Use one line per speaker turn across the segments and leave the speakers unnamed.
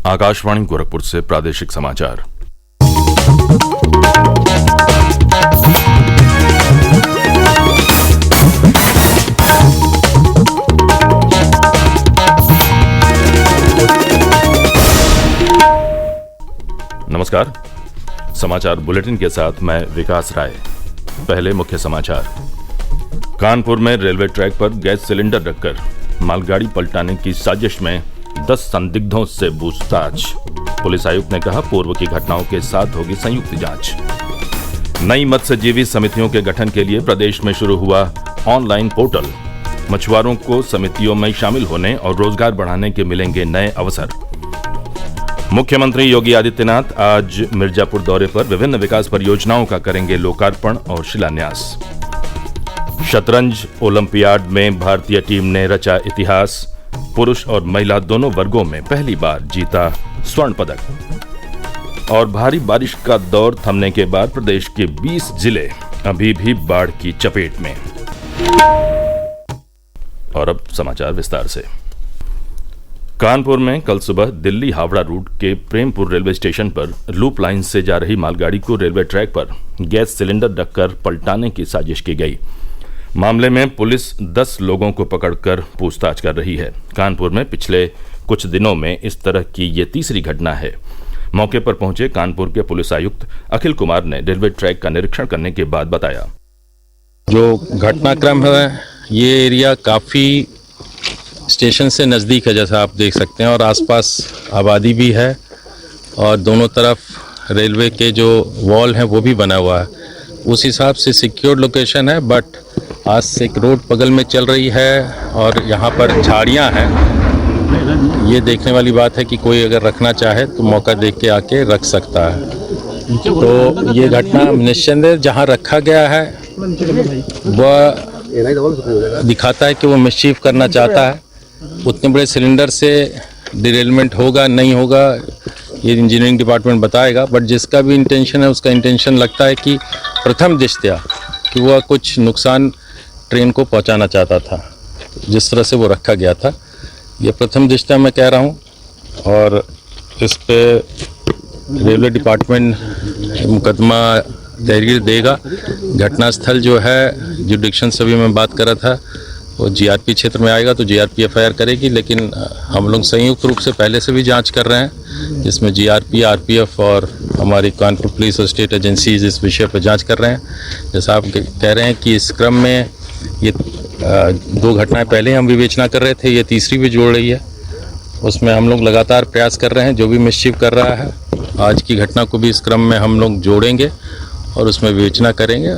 आकाशवाणी गोरखपुर से प्रादेशिक समाचार। नमस्कार, समाचार बुलेटिन के साथ मैं विकास राय। पहले मुख्य समाचार। कानपुर में रेलवे ट्रैक पर गैस सिलेंडर रखकर मालगाड़ी पलटाने की साजिश में 10 संदिग्धों से पूछताछ। पुलिस आयुक्त ने कहा, पूर्व की घटनाओं के साथ होगी संयुक्त जांच। नई मत्स्यजीवी समितियों के गठन के लिए प्रदेश में शुरू हुआ ऑनलाइन पोर्टल। मछुआरों को समितियों में शामिल होने और रोजगार बढ़ाने के मिलेंगे नए अवसर। मुख्यमंत्री योगी आदित्यनाथ आज मिर्जापुर दौरे पर विभिन्न विकास परियोजनाओं का करेंगे लोकार्पण और शिलान्यास। शतरंज ओलंपियाड में भारतीय टीम ने रचा इतिहास। पुरुष और महिला दोनों वर्गों में पहली बार जीता स्वर्ण पदक। और भारी बारिश का दौर थमने के बाद प्रदेश के 20 जिले अभी भी बाढ़ की चपेट में। और अब समाचार विस्तार से। कानपुर में कल सुबह दिल्ली हावड़ा रूट के प्रेमपुर रेलवे स्टेशन पर लूप लाइन से जा रही मालगाड़ी को रेलवे ट्रैक पर गैस सिलेंडर रखकर पलटाने की साजिश की गई। मामले में पुलिस 10 लोगों को पकड़कर पूछताछ कर रही है। कानपुर में पिछले कुछ दिनों में इस तरह की ये तीसरी घटना है। मौके पर पहुंचे कानपुर के पुलिस आयुक्त अखिल कुमार ने रेलवे ट्रैक का निरीक्षण करने के बाद बताया,
जो घटनाक्रम है ये एरिया काफ़ी स्टेशन से नज़दीक है, जैसा आप देख सकते हैं, और आसपास आबादी भी है और दोनों तरफ रेलवे के जो वॉल हैं वो भी बना हुआ है। उस हिसाब से सिक्योर्ड लोकेशन है, बट आज से एक रोड बगल में चल रही है और यहाँ पर झाड़ियाँ हैं। ये देखने वाली बात है कि कोई अगर रखना चाहे तो मौका देख के आके रख सकता है। तो ये घटना निस्संदेह जहाँ रखा गया है वह दिखाता है कि वो मिसचीफ करना चाहता है। उतने बड़े सिलेंडर से डिरेलमेंट होगा नहीं होगा ये इंजीनियरिंग डिपार्टमेंट बताएगा, बट जिसका भी इंटेंशन है उसका इंटेंशन लगता है कि प्रथम दृष्टया कि वह कुछ नुकसान ट्रेन को पहुंचाना चाहता था। जिस तरह से वो रखा गया था, ये प्रथम दृष्टया मैं कह रहा हूँ, और इस पे रेलवे डिपार्टमेंट मुकदमा तहरीर देगा। घटनास्थल जो है जुडिक्शन से भी मैं बात कर रहा था, वो जीआरपी क्षेत्र में आएगा तो जीआरपी एफआईआर करेगी, लेकिन हम लोग संयुक्त रूप से पहले से भी जांच कर रहे हैं, जिसमें जीआरपी, आरपीएफ और हमारी कानपुर पुलिस और स्टेट एजेंसीज इस विषय पर जांच कर रहे हैं। जैसा आप कह रहे हैं कि इस क्रम में ये 2 घटनाएं पहले हम विवेचना कर रहे थे, ये तीसरी भी जोड़ रही है। उसमें हम लोग लगातार प्रयास कर रहे हैं। जो भी मिसचीफ कर रहा है, आज की घटना को भी इस क्रम में हम लोग जोड़ेंगे और उसमें विवेचना करेंगे।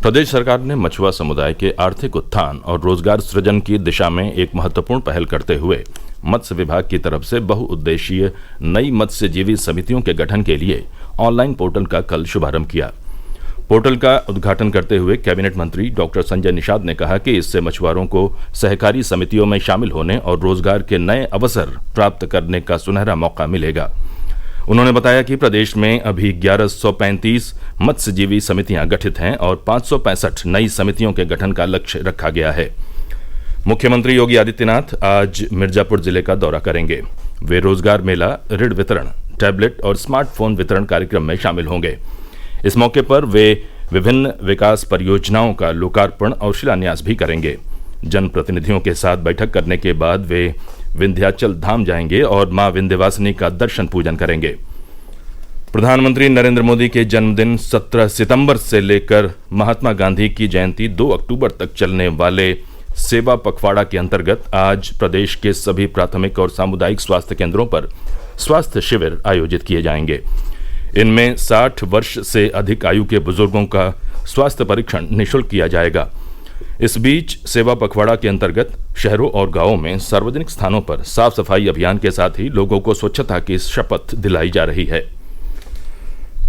प्रदेश सरकार ने मछुआ समुदाय के आर्थिक उत्थान और रोजगार सृजन की दिशा में एक महत्वपूर्ण पहल करते हुए मत्स्य विभाग की तरफ से बहुउद्देशीय नई मत्स्यजीवी समितियों के गठन के लिए ऑनलाइन पोर्टल का कल शुभारंभ किया। पोर्टल का उद्घाटन करते हुए कैबिनेट मंत्री डॉक्टर संजय निषाद ने कहा कि इससे मछुआरों को सहकारी समितियों में शामिल होने और रोजगार के नए अवसर प्राप्त करने का सुनहरा मौका मिलेगा। उन्होंने बताया कि प्रदेश में अभी 1135 मत्स्यजीवी समितियां गठित हैं और 565 नई समितियों के गठन का लक्ष्य रखा गया है। मुख्यमंत्री योगी आदित्यनाथ आज मिर्जापुर जिले का दौरा करेंगे। वे रोजगार मेला, ऋण वितरण, टैबलेट और स्मार्टफोन वितरण कार्यक्रम में शामिल होंगे। इस मौके पर वे विभिन्न विकास परियोजनाओं का लोकार्पण और शिलान्यास भी करेंगे। जनप्रतिनिधियों के साथ बैठक करने के बाद वे विंध्याचल धाम जाएंगे और मां विंध्यवासिनी का दर्शन पूजन करेंगे। प्रधानमंत्री नरेंद्र मोदी के जन्मदिन 17 सितंबर से लेकर महात्मा गांधी की जयंती 2 अक्टूबर तक चलने वाले सेवा पखवाड़ा के अंतर्गत आज प्रदेश के सभी प्राथमिक और सामुदायिक स्वास्थ्य केंद्रों पर स्वास्थ्य शिविर आयोजित किए जाएंगे। इनमें 60 वर्ष से अधिक आयु के बुजुर्गों का स्वास्थ्य परीक्षण निःशुल्क किया जाएगा। इस बीच सेवा पखवाड़ा के अंतर्गत शहरों और गांवों में सार्वजनिक स्थानों पर साफ सफाई अभियान के साथ ही लोगों को स्वच्छता की शपथ दिलाई जा रही है।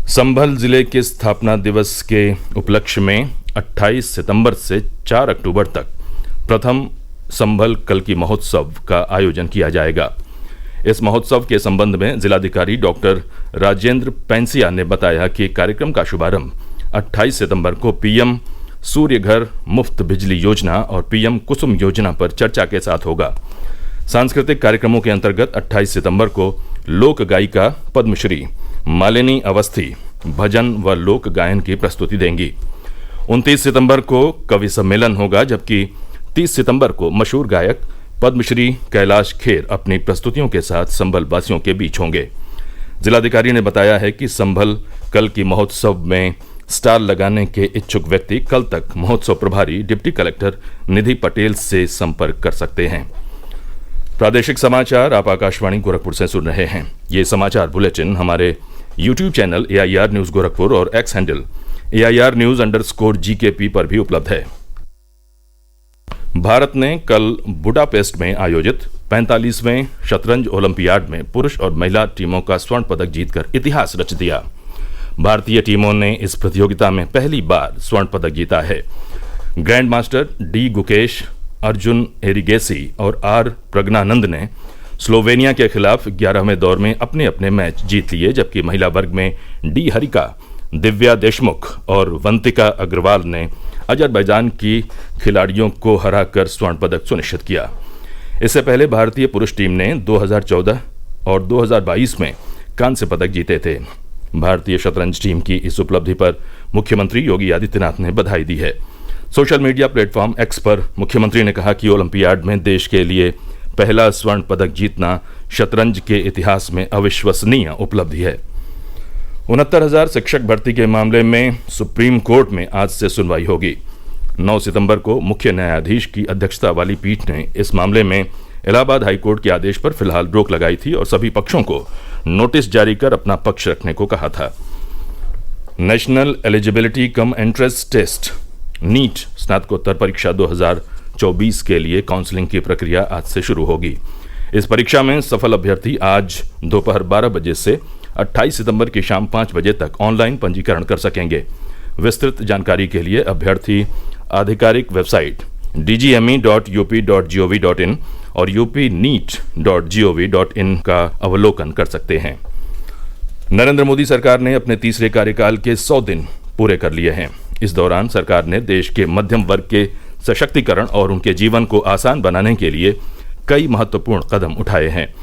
संभल जिले के स्थापना दिवस के उपलक्ष्य में 28 सितंबर से 4 अक्टूबर तक प्रथम संभल कल्की महोत्सव का आयोजन किया जाएगा। इस महोत्सव के संबंध में जिलाधिकारी डॉक्टर राजेंद्र पैंसिया ने बताया कि कार्यक्रम का शुभारंभ 28 सितंबर को पीएम सूर्य घर मुफ्त बिजली योजना और पीएम कुसुम योजना पर चर्चा के साथ होगा। सांस्कृतिक कार्यक्रमों के अंतर्गत 28 सितंबर को लोक गायिका पद्मश्री मालिनी अवस्थी भजन व लोक गायन की प्रस्तुति देंगी। 29 सितंबर को कवि सम्मेलन होगा, जबकि 30 सितंबर को मशहूर गायक पद्मश्री कैलाश खेर अपनी प्रस्तुतियों के साथ संभल वासियों के बीच होंगे। जिलाधिकारी ने बताया है कि संभल कल की महोत्सव में स्टाल लगाने के इच्छुक व्यक्ति कल तक महोत्सव प्रभारी डिप्टी कलेक्टर निधि पटेल से संपर्क कर सकते हैं। प्रादेशिक समाचार आप आकाशवाणी गोरखपुर से सुन रहे हैं। ये समाचार बुलेटिन हमारे YouTube channel AIR news Gorakhpur और एक्स हैंडल AIR_GKP पर भी उपलब्ध है। भारत ने कल बुडापेस्ट में आयोजित 45वें शतरंज ओलंपियाड में पुरुष और महिला टीमों का स्वर्ण पदक जीतकर इतिहास रच दिया। भारतीय टीमों ने इस प्रतियोगिता में पहली बार स्वर्ण पदक जीता है। Grand master D Gukesh, Arjun Erigaisi और आर प्रज्ञानंद ने स्लोवेनिया के खिलाफ 11वें दौर में अपने अपने मैच जीत लिए, जबकि महिला वर्ग में डी हरिका, दिव्या देशमुख और वंतिका अग्रवाल ने अजरबैजान की खिलाड़ियों को हराकर स्वर्ण पदक सुनिश्चित किया। इससे पहले भारतीय पुरुष टीम ने 2014 और 2022 में कांस्य पदक जीते थे। भारतीय शतरंज टीम की इस उपलब्धि पर मुख्यमंत्री योगी आदित्यनाथ ने बधाई दी है। सोशल मीडिया प्लेटफॉर्म एक्स पर मुख्यमंत्री ने कहा कि ओलंपियाड में देश के लिए पहला स्वर्ण पदक जीतना शतरंज के इतिहास में अविश्वसनीय उपलब्धि है। 69,000 शिक्षक भर्ती के मामले में सुप्रीम कोर्ट में आज से सुनवाई होगी। 9 सितंबर को मुख्य न्यायाधीश की अध्यक्षता वाली पीठ ने इस मामले में इलाहाबाद हाईकोर्ट के आदेश पर फिलहाल रोक लगाई थी और सभी पक्षों को नोटिस जारी कर अपना पक्ष रखने को कहा था। National Eligibility cum Entrance Test NEET स्नातकोत्तर परीक्षा 2024 के लिए काउंसलिंग की प्रक्रिया आज से शुरू होगी। इस परीक्षा में सफल अभ्यर्थी आज दोपहर 12 बजे से 28 सितंबर की शाम 5 बजे तक ऑनलाइन पंजीकरण कर सकेंगे। विस्तृत जानकारी के लिए अभ्यर्थी आधिकारिक वेबसाइट dgme.up.gov.in और upneet.gov.in का अवलोकन कर सकते हैं। नरेंद्र मोदी सरकार ने अपने तीसरे कार्यकाल के 100 दिन पूरे कर लिए हैं। इस दौरान सरकार ने देश के मध्यम वर्ग के सशक्तिकरण और उनके जीवन को आसान बनाने के लिए कई महत्वपूर्ण कदम उठाए हैं।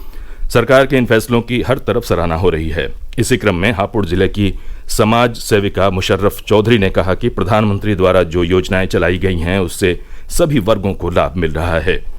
सरकार के इन फैसलों की हर तरफ सराहना हो रही है। इसी क्रम में हापुड़ जिले की समाज सेविका मुशर्रफ चौधरी ने कहा कि प्रधानमंत्री द्वारा जो योजनाएं चलाई गई हैं उससे सभी वर्गों को लाभ मिल रहा है।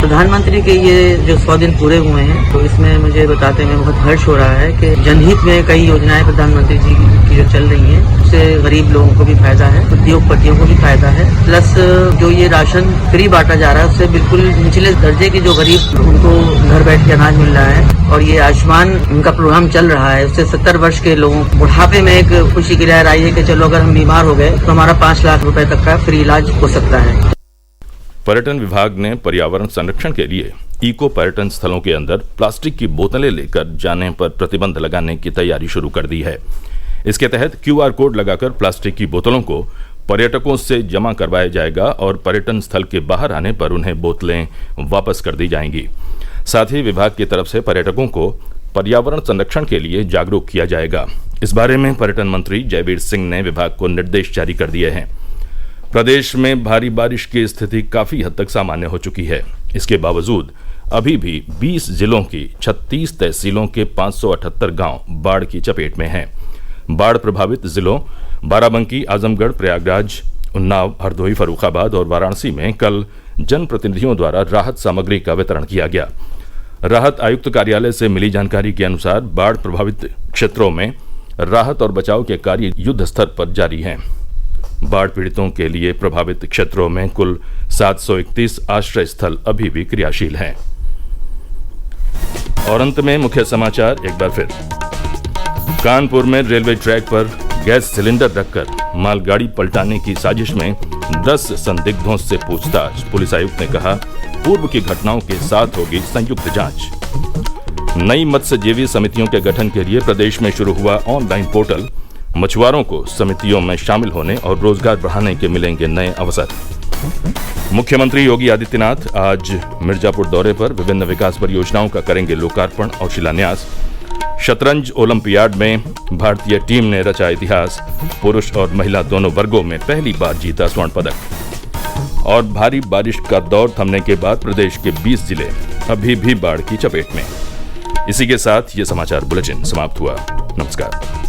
प्रधानमंत्री के ये जो 100 दिन पूरे हुए हैं, तो इसमें मुझे बताते हुए बहुत हर्ष हो रहा है कि जनहित में कई योजनाएं प्रधानमंत्री जी की जो चल रही हैं उससे गरीब लोगों को भी फायदा है, उद्योगपतियों को भी फायदा है। प्लस जो ये राशन फ्री बांटा जा रहा है उससे बिल्कुल निचले दर्जे के जो गरीब उनको घर बैठ के अनाज मिल रहा है। और ये आयुष्मान उनका प्रोग्राम चल रहा है, उससे 70 वर्ष के लोगों बुढ़ापे में एक खुशी की लहर आई है कि चलो अगर हम बीमार हो गए तो हमारा 5 लाख रुपए तक का फ्री इलाज हो सकता है।
पर्यटन विभाग ने पर्यावरण संरक्षण के लिए इको पर्यटन स्थलों के अंदर प्लास्टिक की बोतलें लेकर जाने पर प्रतिबंध लगाने की तैयारी शुरू कर दी है। इसके तहत QR कोड लगाकर प्लास्टिक की बोतलों को पर्यटकों से जमा करवाया जाएगा और पर्यटन स्थल के बाहर आने पर उन्हें बोतलें वापस कर दी जाएंगी। साथ ही विभाग की तरफ से पर्यटकों को पर्यावरण संरक्षण के लिए जागरूक किया जाएगा। इस बारे में पर्यटन मंत्री जयवीर सिंह ने विभाग को निर्देश जारी कर दिए हैं। प्रदेश में भारी बारिश की स्थिति काफी हद तक सामान्य हो चुकी है। इसके बावजूद अभी भी 20 जिलों की 36 तहसीलों के 578 गांव बाढ़ की चपेट में हैं। बाढ़ प्रभावित जिलों बाराबंकी, आजमगढ़, प्रयागराज, उन्नाव, हरदोई, फर्रुखाबाद और वाराणसी में कल जनप्रतिनिधियों द्वारा राहत सामग्री का वितरण किया गया। राहत आयुक्त कार्यालय से मिली जानकारी के अनुसार बाढ़ प्रभावित क्षेत्रों में राहत और बचाव के कार्य युद्ध स्तर पर जारी हैं। बाढ़ पीड़ितों के लिए प्रभावित क्षेत्रों में कुल 731 आश्रय स्थल अभी भी क्रियाशील हैं। और अंत में मुख्य समाचार एक बार फिर। कानपुर में रेलवे ट्रैक पर गैस सिलेंडर रखकर मालगाड़ी पलटाने की साजिश में 10 संदिग्धों से पूछताछ। पुलिस आयुक्त ने कहा, पूर्व की घटनाओं के साथ होगी संयुक्त जांच। नई मत्स्यजीवी समितियों के गठन के लिए प्रदेश में शुरू हुआ ऑनलाइन पोर्टल। मछुआरों को समितियों में शामिल होने और रोजगार बढ़ाने के मिलेंगे नए अवसर। मुख्यमंत्री योगी आदित्यनाथ आज मिर्जापुर दौरे पर विभिन्न विकास परियोजनाओं का करेंगे लोकार्पण और शिलान्यास। शतरंज ओलंपियाड में भारतीय टीम ने रचा इतिहास। पुरुष और महिला दोनों वर्गों में पहली बार जीता स्वर्ण पदक। और भारी बारिश का दौर थमने के बाद प्रदेश के 20 जिले अभी भी बाढ़ की चपेट में। इसी के साथ ये समाचार बुलेटिन समाप्त हुआ। नमस्कार।